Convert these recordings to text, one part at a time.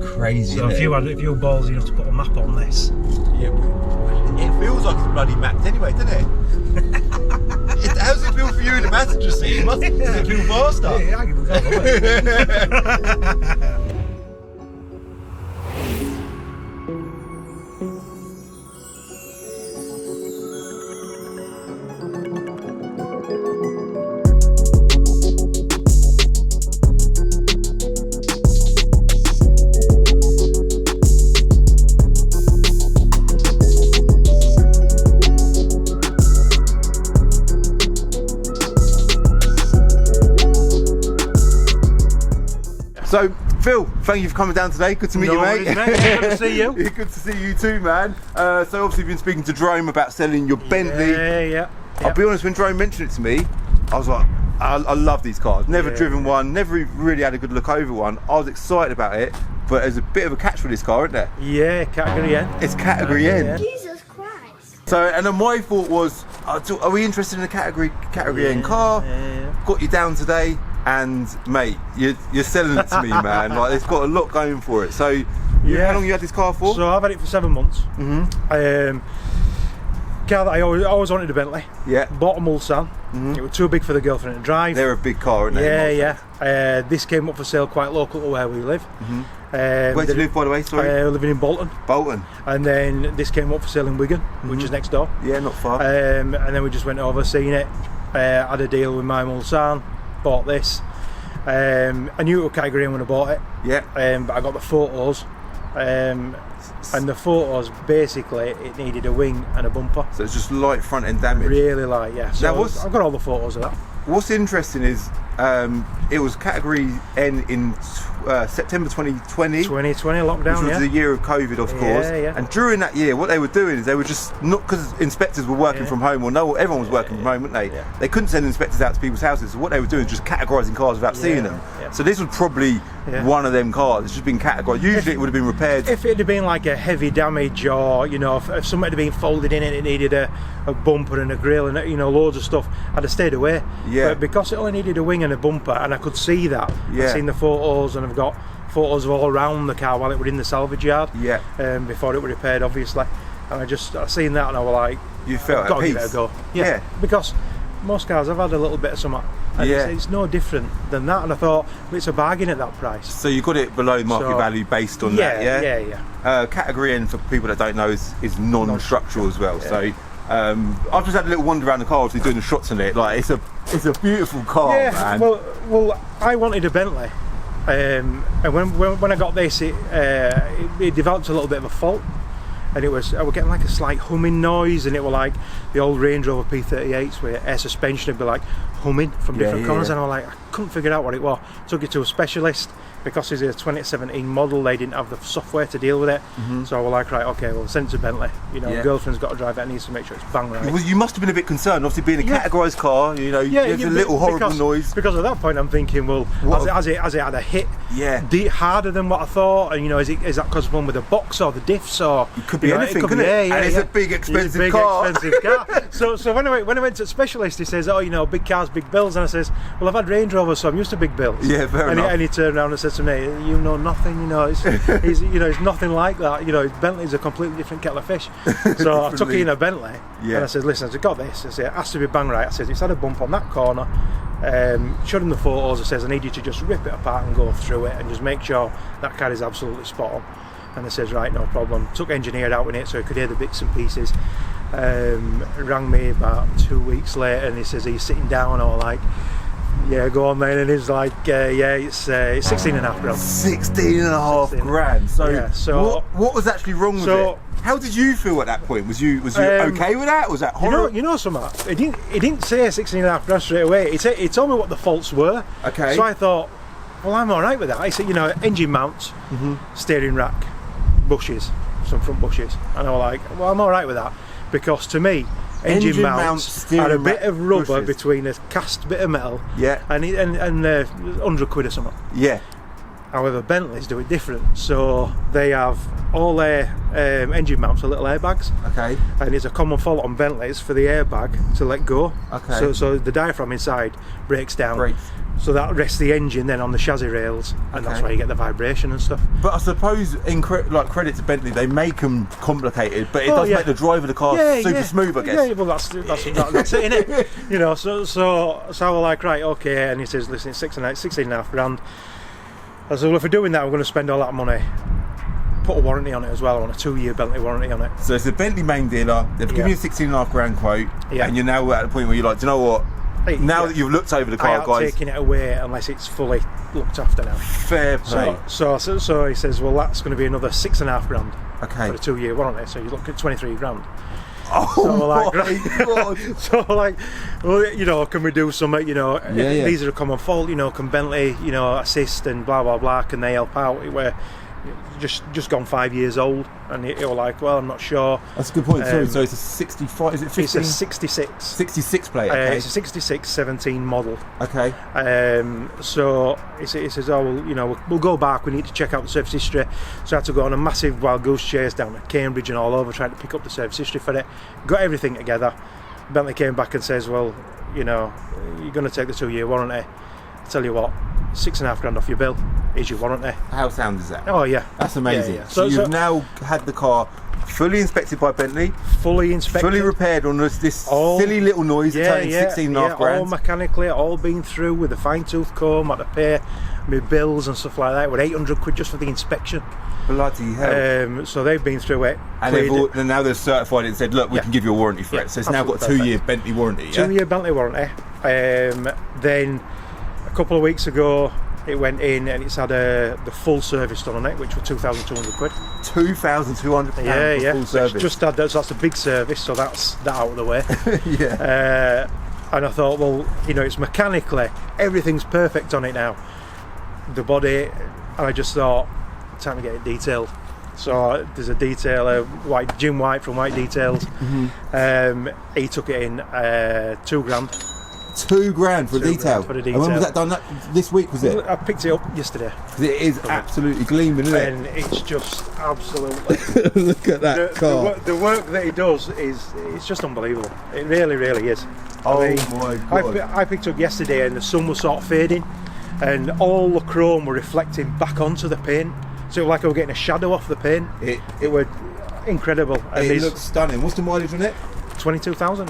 crazy. So if you were ballsy enough to put a map on this, yeah, it feels like it's bloody mapped anyway, doesn't it? How does it feel for you in the passenger seat? Does it feel faster? yeah, I can go. So, Phil, thank you for coming down today. Good to meet you, mate. Yeah, good to see you. Good to see you too, man. So obviously you've been speaking to JayEmm about selling your Bentley. Yeah. I'll be honest, when JayEmm mentioned it to me, I was like, I love these cars. Never driven one, never really had a good look over one. I was excited about it, but there's a bit of a catch for this car, isn't there? Yeah, Category N. It's Category N. Jesus Christ. So, and then my thought was, are we interested in a Category N car? Yeah. Got you down today. And mate, you're selling it to me, man. Like, it's got a lot going for it. So, how long you had this car for? So I've had it for 7 months. Car that I always wanted a Bentley. Yeah. Bought a Mulsanne. It was too big for the girlfriend to drive. They're a big car, aren't they? Yeah. This came up for sale quite local to where we live. Where do you live, by the way? Sorry. Living in Bolton. Bolton. And then this came up for sale in Wigan, which is next door. Yeah, not far. And then we just went over, seen it. Had a deal with my Mulsanne. Bought this. I knew it was Category N when I bought it. Yeah. But I got the photos. And the photos, basically, it needed a wing and a bumper. So it's just light front end damage. Really light, yeah. So now I've got all the photos of that. What's interesting is it was Category N in September 2020. 2020 lockdown, which was the year of COVID, of course. Yeah. And during that year, what they were doing is they were just not, because inspectors were working from home, or no, everyone was working from home, weren't they? Yeah. They couldn't send inspectors out to people's houses. So what they were doing is just categorising cars without seeing them. Yeah. So this was probably one of them cars. It's just been categorised. Usually it would have been repaired. If it had been like a heavy damage, or if something had been folded in it needed a bumper and a grille and loads of stuff, I'd have stayed away. Yeah. But because it only needed a wing and a bumper, and I could see that, I've seen the photos, and I've got photos of all around the car while it was in the salvage yard. Yeah. Before it was repaired, obviously. And I seen that, and I was like, you felt got at to peace. give it a go. Yeah. Because most cars have had a little bit of something. And it's no different than that, and I thought, well, it's a bargain at that price. So you got it below market value based on that, yeah? Yeah. Category N, for people that don't know, is non-structural as well. So I've just had a little wander around the car, obviously doing the shots on it. Like, it's a beautiful car, man. Well, I wanted a Bentley, and when I got this, it developed a little bit of a fault. And I was getting like a slight humming noise, and it was like the old Range Rover P38s where air suspension would be like humming from different corners, and I was like, I couldn't figure out what it was. Took it to a specialist, because it's a 2017 model, they didn't have the software to deal with it. So I was like, right, okay, well, send it to Bentley. Girlfriend's got to drive it, and needs to make sure it's bang right. Well, you must have been a bit concerned, obviously being a categorised car, there's a little horrible noise. Because at that point I'm thinking, well, has it had a hit harder than what I thought? And is that because one with the box or the diffs, or it could be anything, couldn't it? And it's a big expensive car. So when I went to the specialist, he says, big cars, big bills, and I says, well, I've had Range Rovers, so I'm used to big bills. Yeah, fair enough. And he turned around and said to me, you know nothing, it's nothing like that. Bentley's a completely different kettle of fish. So I took it in a Bentley, and I said, listen, I've got this. I said, it has to be bang right. I said, it's had a bump on that corner. Showed him the photos. I says, I need you to just rip it apart and go through it and just make sure that car is absolutely spot on. And I says, right, no problem. Took engineer out with it so he could hear the bits and pieces. Rang me about 2 weeks later, and he says, are you sitting down? I was like, yeah, go on, man. And he's like, it's 16 and a half grand. 16 and a half grand. So what was actually wrong with it? How did you feel at that point? Was you okay with that? Was that horrible? You know something? He didn't say 16 and a half grand straight away. He told me what the faults were. Okay. So I thought, well, I'm all right with that. I said, engine mounts, steering rack, bushes, some front bushes. And I was like, well, I'm all right with that, because to me, engine mounts had a bit of rubber between a cast bit of metal and 100 quid or something. Yeah. However, Bentleys do it different. So they have all their engine mounts are little airbags. Okay. And it's a common fault on Bentleys for the airbag to let go. Okay. So the diaphragm inside breaks down. So that rests the engine then on the chassis rails, and that's why you get the vibration and stuff. But I suppose, like credit to Bentley, they make them complicated, but it does make the drive of the car super smooth, I guess. Yeah, well that's it, innit? You know, so I was like, right, okay, and he says, listen, it's 16.5 grand. I said, well, if we're doing that, we're going to spend all that money. Put a warranty on it as well. I want a 2-year Bentley warranty on it. So it's a Bentley main dealer. They've given you a 16.5 grand quote, and you're now at the point where you're like, do you know what? Now that you've looked over the car, guys, taking it away unless it's fully looked after now. Fair play. So he says, well, that's going to be another 6.5 grand for the 2-year warranty. So you look at 23 grand. Oh so my God! So like, well, you know, can we do something? You know, these are a common fault. You know, can Bentley, you know, assist and blah blah blah? Can they help out? Where just gone 5 years old, and you're like, well, I'm not sure. That's a good point. Sorry, so it's a 65, is it 15? It's a 66. 66 plate, okay. It's a 66 17 model. Okay. So he says, oh, well, you know, we'll go back, we need to check out the service history. So I had to go on a massive wild goose chase down at Cambridge and all over, trying to pick up the service history for it. Got everything together. Bentley came back and says, well, you know, you're going to take the 2-year warranty. I tell you what, 6.5 grand off your bill is your warranty. How sound is that? Oh yeah, that's amazing. Yeah. So you've now had the car fully inspected by Bentley, fully inspected, fully repaired on this silly little noise turning 16.5 grand. All mechanically, all been through with a fine-tooth comb. Had to pay my bills and stuff like that. With 800 quid just for the inspection. Bloody hell! So they've been through it, and now they've certified it and said, look, we can give you a warranty for it. So it's now got a 2-year Bentley warranty. 2-year Bentley warranty. Then a couple of weeks ago, it went in and it's had the full service done on it, which was 2,200 quid. 2,200 pounds for full service. Just had that, so that's a big service, so that's that out of the way. And I thought, well, you know, it's mechanically everything's perfect on it now. The body, and I just thought, time to get it detailed. So there's a detailer, Jim White from White Details. He took it in 2 grand. 2 grand for a detail. For the detail. And when was that done? This week, was it? I picked it up yesterday. It is absolutely gleaming, isn't it? And it's just absolutely. Look at that car. The work that he does it's just unbelievable. It really, really is. Oh my God! I picked up yesterday, and the sun was sort of fading, and all the chrome were reflecting back onto the paint. So it was like I was getting a shadow off the paint. It was incredible. And it looks stunning. What's the mileage on it? 22,000.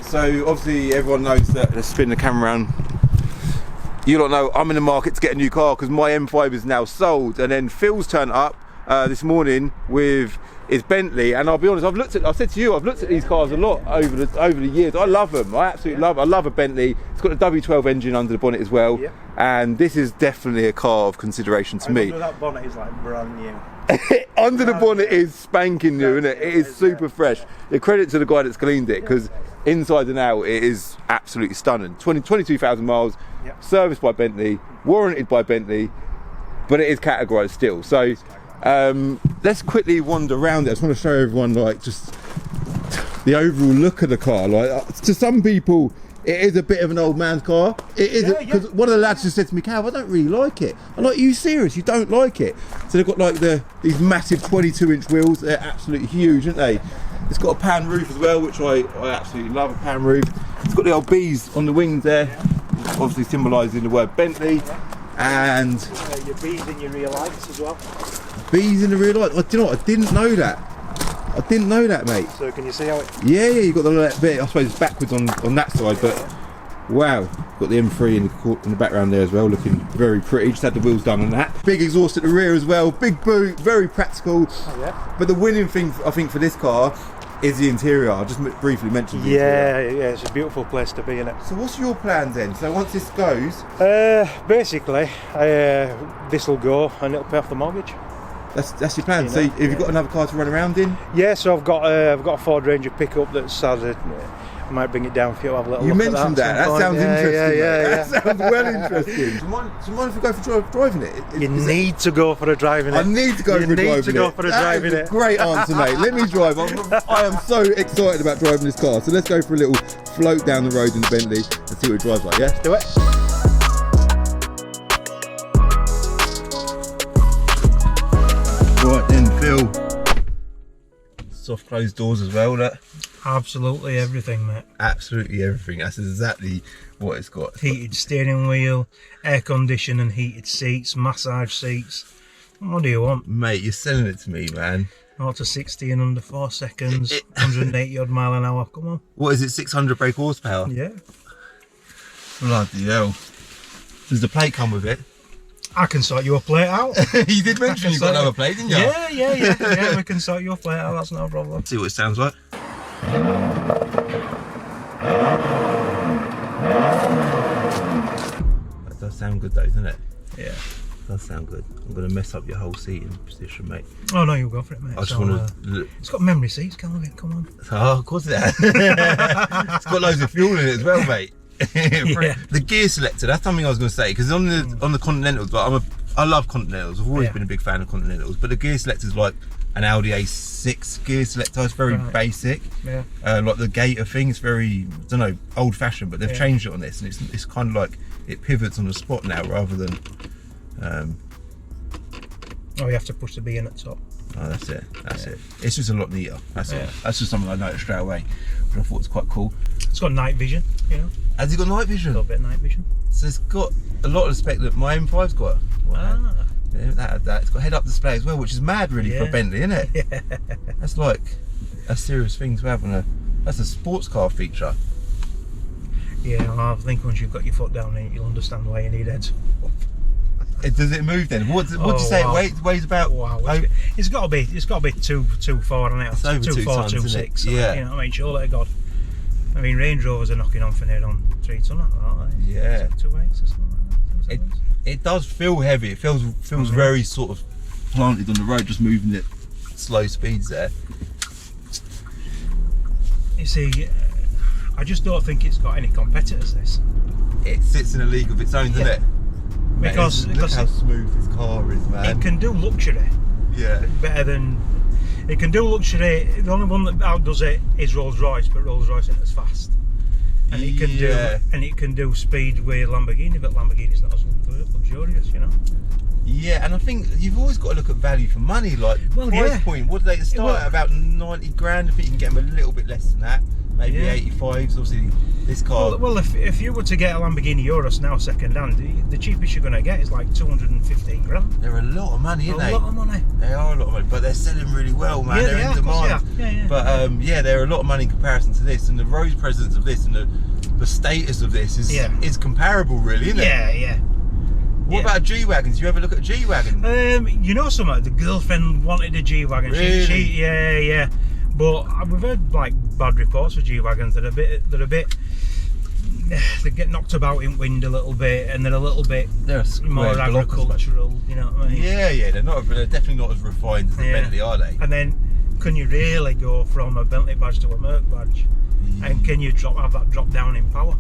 So obviously everyone knows that. Let's spin the camera around. You don't know I'm in the market to get a new car because my M5 is now sold. And then Phil's turned up this morning with his Bentley, and I'll be honest, I've said to you, I've looked at these cars a lot over the years. I love them. I absolutely love. I love a Bentley. It's got a W12 engine under the bonnet as well. And this is definitely a car of consideration to me. That bonnet is like brand new. Under the bonnet is spanking new, isn't it? It is super fresh. The credit to the guy that's cleaned it, because inside and out it is absolutely stunning. 22,000 miles, serviced by Bentley, warranted by Bentley, but it is categorised still. So let's quickly wander around it. I just want to show everyone like just the overall look of the car. Like to some people, it is a bit of an old man's car. It is, because one of the lads just said to me, Cav, I don't really like it. I'm like, are you serious? You don't like it? So they've got like these massive 22-inch wheels. They're absolutely huge, aren't they? It's got a pan roof as well, which I absolutely love, a pan roof. It's got the old B's on the wings there, obviously symbolising the word Bentley. And your B's in your rear lights as well. B's in the rear lights? Do you know what? I didn't know that. I didn't know that, mate. So can you see how it... Yeah, you've got the bit, I suppose it's backwards on that side, but wow. Got the M3 in the background there as well, looking very pretty. Just had the wheels done on that. Big exhaust at the rear as well, big boot, very practical. But the winning thing, I think, for this car is the interior. I just briefly mentioned the interior. Yeah, it's a beautiful place to be in it. So what's your plans then? So once this goes... basically, this will go and it'll pay off the mortgage. That's your plan. So have you got another car to run around in? Yeah, so I've got a Ford Ranger pickup that's I might bring it down for you to have a little look at that. You mentioned that sounds interesting. Yeah. That sounds well interesting. Do you mind if we go for driving it? You need to go for a driving it. I need to go for driving it. You need to go for a driving it. That is a great answer, mate. Let me drive. I am so excited about driving this car. So let's go for a little float down the road in the Bentley and see what it drives like, yeah? Let's do it. Right then, Phil. soft closed doors as well. Look. Absolutely everything, mate. Absolutely everything. That's exactly what it's got. Heated steering wheel, air conditioning, heated seats, massage seats. What do you want? Mate, you're selling it to me, man. 0 to 60 in under 4 seconds, 180 odd mile an hour. Come on. What is it, 600 brake horsepower? Yeah. Bloody hell. Does the plate come with it? I can sort your plate out. You did mention you've got another plate, didn't you? Yeah, we can sort your plate out, that's no problem. See what it sounds like. That does sound good though, doesn't it? Yeah. It does sound good. I'm going to mess up your whole seating position, mate. Oh no, you go for it, mate. I just want to... It's got memory seats, come on. Oh, of course it has. It's got loads of fuel in it as well, mate. Yeah. The gear selector, that's something I was going to say, because on the Continentals, but I love Continentals. I've always been a big fan of Continentals, but the gear selector's like an Audi A6 gear selector. It's very basic. Yeah. Like the gator thing, it's very, I don't know, old fashioned, but they've changed it on this, and it's kind of like it pivots on the spot now rather than. Oh, you have to push the B in at the top. Oh, that's it. That's it. It's just a lot neater. That's it. That's just something I noticed straight away, but I thought it's quite cool. It's got night vision, you know. Has it got night vision? A little bit of night vision. So it's got a lot of the spec that my M5's got. Wow. Yeah, that. It's got head-up display as well, which is mad really for Bentley, isn't it? Yeah. That's like a serious thing to have on that's a sports car feature. Yeah, I think once you've got your foot down in it, you'll understand why you need heads. Does it move then? What do you say it weighs about? Wow, it's got to be 2.4 on it. It's over 2 tons, 2.6. Yeah. You know what I mean? Surely to God. I mean, Range Rovers are knocking on for near on 3 ton, aren't they? Yeah. 2.8 or something like that. It does feel heavy. It feels very sort of planted on the road, just moving at slow speeds there. You see, I just don't think it's got any competitors, this. It sits in a league of its own, doesn't it? Because look how smooth this car is, man. It can do luxury. Yeah. Better than... It can do luxury. The only one that outdoes it is Rolls Royce, but Rolls Royce isn't as fast. And it can do speed with Lamborghini, but Lamborghini's not as luxurious, you know. Yeah, and I think you've always got to look at value for money. Like price point, what do they start at? About 90 grand. I think you can get them a little bit less than that. Maybe 85s. Obviously, this car. Well, if you were to get a Lamborghini Urus now second hand, the cheapest you're going to get is like 215 grand. They're a lot of money, aren't they? A lot of money. They are a lot of money, but they're selling really well, man. Yeah, they're in demand. Yeah. But they're a lot of money in comparison to this, and the road presence of this, and the status of this is comparable, really, isn't it? Yeah. What about a G-Wagon? Did you ever look at a G-Wagon? You know something? The girlfriend wanted a G-Wagon. Really? Yeah. But we've heard like bad reports for G-Wagons. They're a bit. They get knocked about in wind a little bit, and they're a little bit more agricultural. You know what I mean? Yeah. They're definitely not as refined as the Bentley, are they? And then, can you really go from a Bentley badge to a Merc badge? And can you have that drop down in power?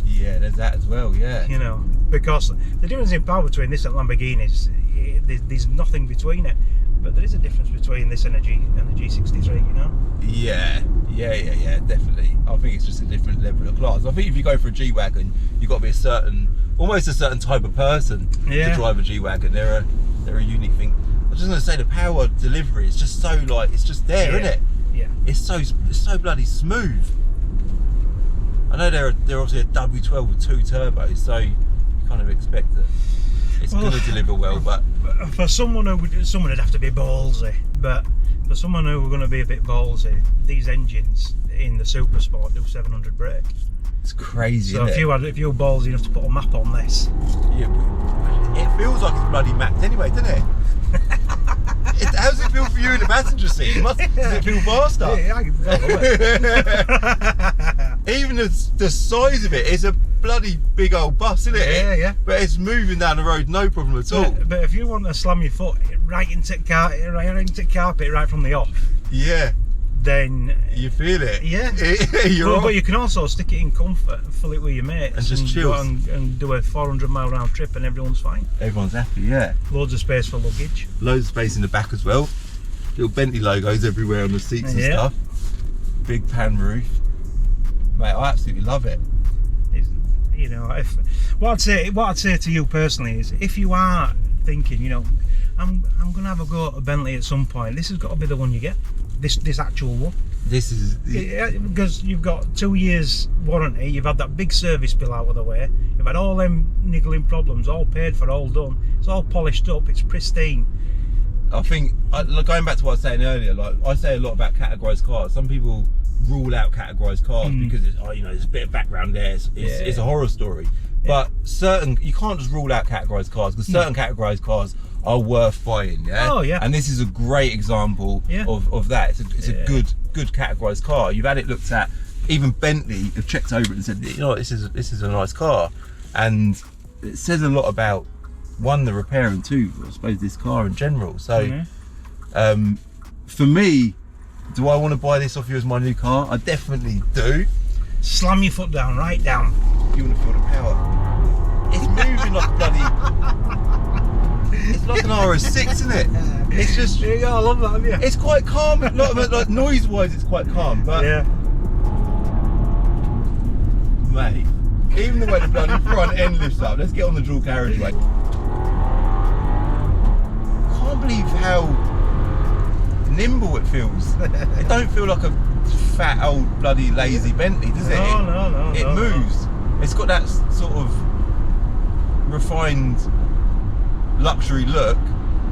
Yeah, there's that as well. Yeah. You know, because the difference in power between this and Lamborghinis, there's nothing between it. But there is a difference between this and a G63, you know? Yeah, definitely. I think it's just a different level of class. I think if you go for a G-Wagon, you've got to be almost a certain type of person to drive a G-Wagon. They're a unique thing. I was just going to say, the power delivery is just so it's just there, isn't it? Yeah. It's so bloody smooth. I know they're obviously a W12 with 2 turbos, so you kind of expect that it's going to deliver well, but for someone would have to be ballsy. But for someone who are going to be a bit ballsy, these engines in the Super Sport do 700 brake. It's crazy. So if you're ballsy enough to put a map on this, it feels like it's bloody mapped anyway, doesn't it? How does it feel for you in the passenger seat? Does it feel faster? Yeah, I can tell. Even the size of it is a bloody big old bus, isn't it? Yeah. But it's moving down the road, no problem at all. But if you want to slam your foot right into carpet right from the off, then you feel it. Yeah. But you can also stick it in comfort and fill it with your mates and just chill and do a 400-mile round trip, and everyone's fine. Everyone's happy. Yeah. Loads of space for luggage. Loads of space in the back as well. Little Bentley logos everywhere on the seats and stuff. Big pan roof. Mate, I absolutely love it. You know, what I'd say to you personally is, if you are thinking, you know, I'm gonna have a go at a Bentley at some point, this has got to be the one you get. This actual one. This is because you've got 2 years warranty. You've had that big service bill out of the way. You've had all them niggling problems, all paid for, all done. It's all polished up. It's pristine. I think, going back to what I was saying earlier, like I say a lot about categorised cars. Some people rule out categorised cars because it's, oh, you know, there's a bit of background there. It's a horror story. But you can't just rule out categorised cars, because certain categorised cars are worth buying. Yeah. Oh yeah. And this is a great example of that. It's a good categorised car. You've had it looked at. Even Bentley have checked over it and said, you know, this is a nice car, and it says a lot about, one, the repair, and two, I suppose, this car in general. So for me, do I want to buy this off you as my new car? I definitely do. Slam your foot down, right down. You want to feel the power. It's moving like bloody. It's like an RS6, isn't it? It's just. Yeah, I love that. Haven't you? It's quite calm. Like noise-wise, it's quite calm. But mate, even the way the bloody front end lifts up. Let's get on the dual carriageway. Can't believe how nimble it feels. It don't feel like a fat old bloody lazy Bentley, does it? No. It moves. It's got that sort of refined luxury look,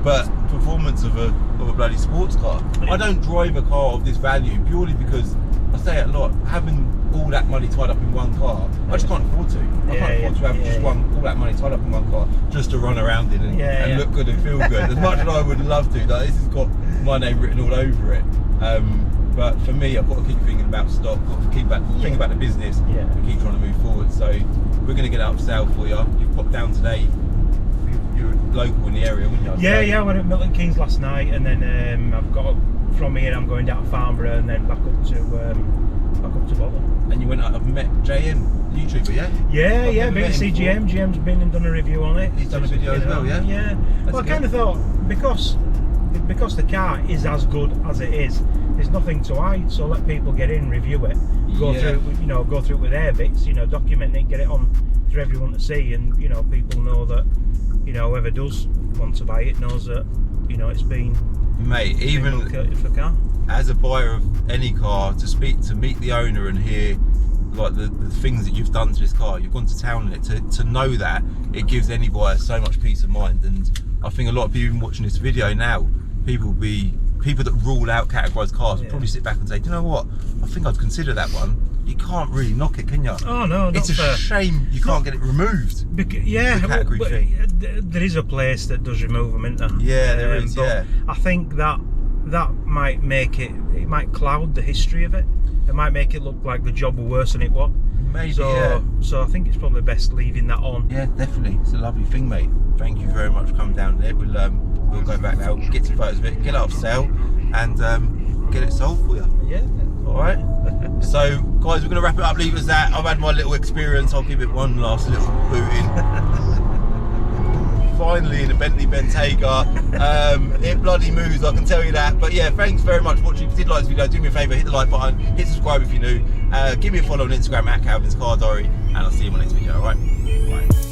but performance of a bloody sports car. I don't drive a car of this value purely because, I say it a lot, having all that money tied up in one car, I just can't afford to. I can't afford to have just all that money tied up in one car just to run around in and look good and feel good. As much as I would love to, like, this has got my name written all over it. But for me, I've got to keep thinking about stock, got to keep thinking about the business, and keep trying to move forward. So we're going to get it up for sale for you. You've popped down today. You're local in the area, wouldn't you? I went at Milton Keynes last night, and then I've got from here. I'm going down to Farnborough and then back up to Bolton. And you went. I've met JayEmm, YouTuber, yeah. Yeah. Been to see JayEmm. JayEmm's been and done a review on it. He's done a video as well, yeah. Yeah. Well, I kind of thought because the car is as good as it is, there's nothing to hide. So let people get in, review it, go through it with their bits, document it, get it on for everyone to see, and people know that. Whoever does want to buy it knows that it's been. Mate, even for car. As a buyer of any car, to meet the owner and hear like the things that you've done to this car, you've gone to town in it, to know that, it gives any buyer so much peace of mind. And I think a lot of people even watching this video now, people that rule out categorised cars will probably sit back and say, do you know what, I think I'd consider that one. You can't really knock it, can you? Oh no, it's a shame you can't get it removed. Category thing. There is a place that does remove them, isn't there? Yeah, there is. But I think that might make it might cloud the history of it. It might make it look like the job was worse than it was. Maybe. So I think it's probably best leaving that on. Yeah, definitely. It's a lovely thing, mate. Thank you very much for coming down there. We'll go back now, get some photos of it, get it off sale, and get it sold for you. Yeah. All right. So, guys, we're going to wrap it up. Leave it as that. I've had my little experience. I'll give it one last little boot in. Finally, in a Bentley Bentayga. It bloody moves, I can tell you that. But yeah, thanks very much for watching. If you did like this video, do me a favour, hit the like button, hit subscribe if you're new. Give me a follow on Instagram at Calvin's Car Diary, and I'll see you in my next video. All right. Bye.